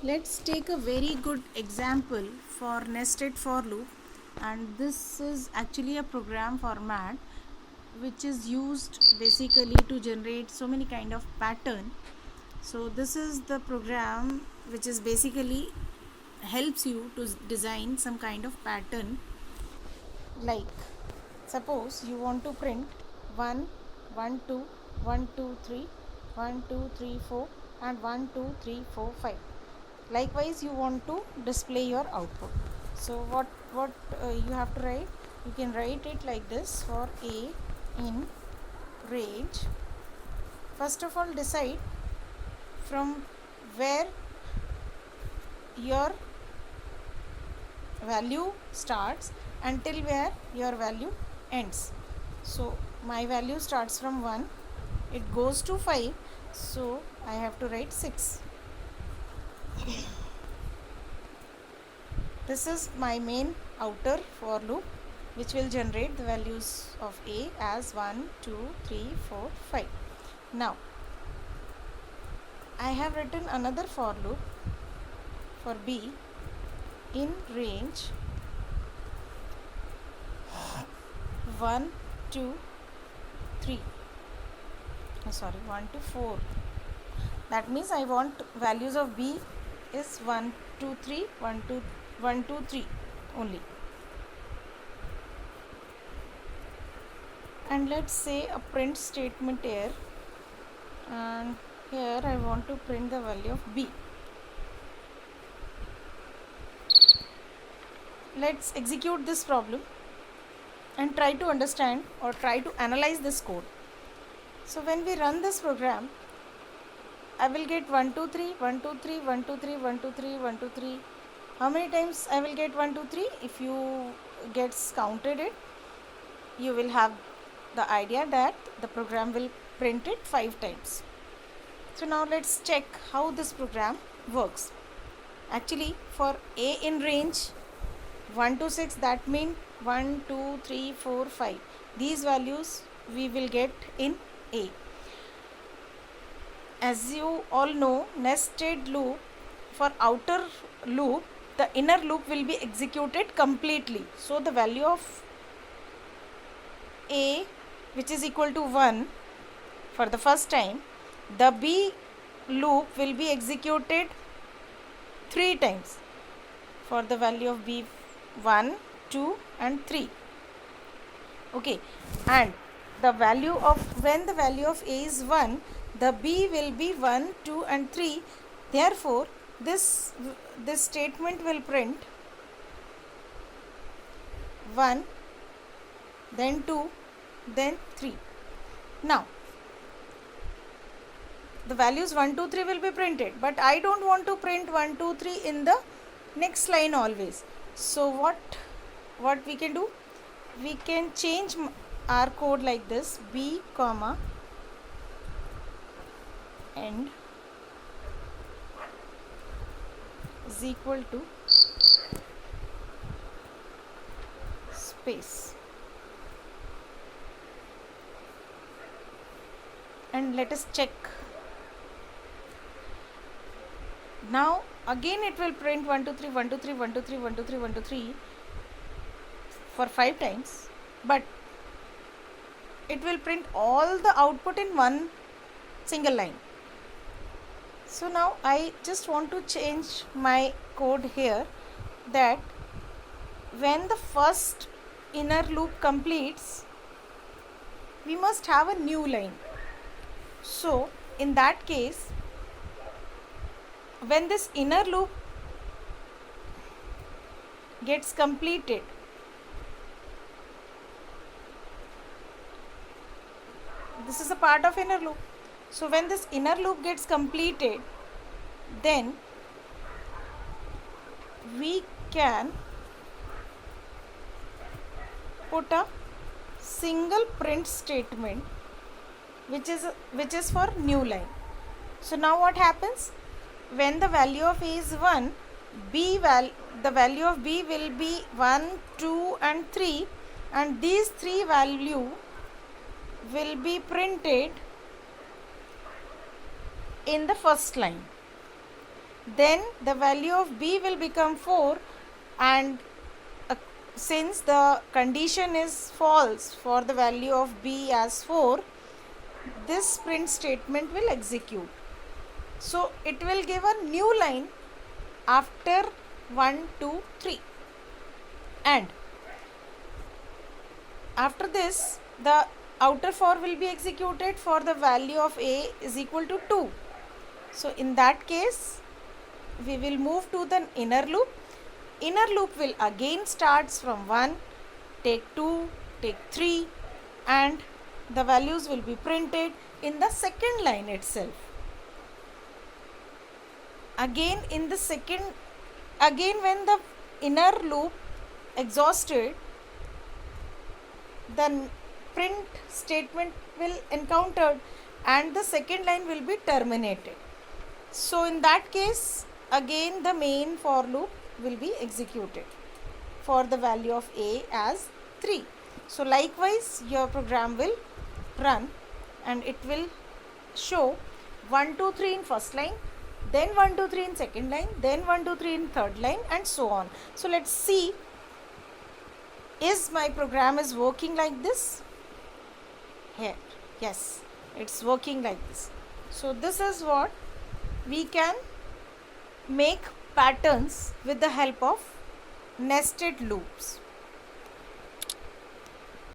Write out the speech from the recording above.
Let's take a very good example for nested for loop, and this is actually a program format which is used basically to generate so many kind of pattern. So this is the program which is basically helps you to design some kind of pattern. Like suppose you want to print 1 1 2 1 2 3 1 2 3 4 and 1 2 3 4 5. Likewise you want to display your output. So what you have to write, you can write it like this. For a in range, first of all decide from where your value starts until where your value ends. So my value starts from 1, it goes to 5, so I have to write 6. This is my main outer for loop which will generate the values of a as 1, 2, 3, 4, 5. Now I have written another for loop for b in range 1 to 3. 1 to 4. That means I want values of b is 1, 2, 3, 1, 2, 1, 2, 3 only. And let's say a print statement here, and here I want to print the value of b. Let's execute this problem and try to understand or try to analyze this code. So when we run this program, I will get 1, 2, 3, 1, 2, 3, 1, 2, 3, 1, 2, 3, 1, 2, 3. How many times I will get 1, 2, 3? If you gets counted it, you will have the idea that the program will print it 5 times. So now let's check how this program works. Actually for a in range 1 to 6, that means 1, 2, 3, 4, 5. These values we will get in a. As you all know, nested loop, for outer loop the inner loop will be executed completely. So the value of a, which is equal to 1 for the first time, the b loop will be executed 3 times for the value of b 1, 2 and 3. Okay, and the value of, when the value of a is 1, the b will be 1, 2 and 3. Therefore this statement will print 1, then 2, then 3. Now the values 1, 2, 3 will be printed, but I don't want to print 1, 2, 3 in the next line always. So what we can do, we can change our code like this: b comma end is equal to space, and let us check. Now again it will print 1, 2, 3, 1, 2, 3, 1, 2, 3, 1, 2, 3, 1, 2, 3 for 5 times, but it will print all the output in one single line. So now I just want to change my code here, that when the first inner loop completes, we must have a new line. So in that case, when this inner loop gets completed, this is a part of inner loop. So when this inner loop gets completed, then we can put a single print statement which is for new line. So now what happens, when the value of a is 1, the value of b will be 1, 2 and 3, and these 3 value will be printed in the first line. then the value of b will become 4, and since the condition is false for the value of b as 4, this print statement will execute. So it will give a new line after 1, 2, 3, and after this the outer for will be executed for the value of a is equal to 2. So in that case we will move to the inner loop. Inner loop will again starts from 1, take 2, take 3, and the values will be printed in the second line itself. Again when the inner loop exhausted, the print statement will encountered and the second line will be terminated. So in that case again the main for loop will be executed for the value of a as 3. So likewise your program will run and it will show 1, 2, 3 in first line, then 1, 2, 3 in second line, then 1, 2, 3 in third line, and so on. So let's see, is my program is working like this? Here, yes, it's working like this. So this is what we can make patterns with the help of nested loops.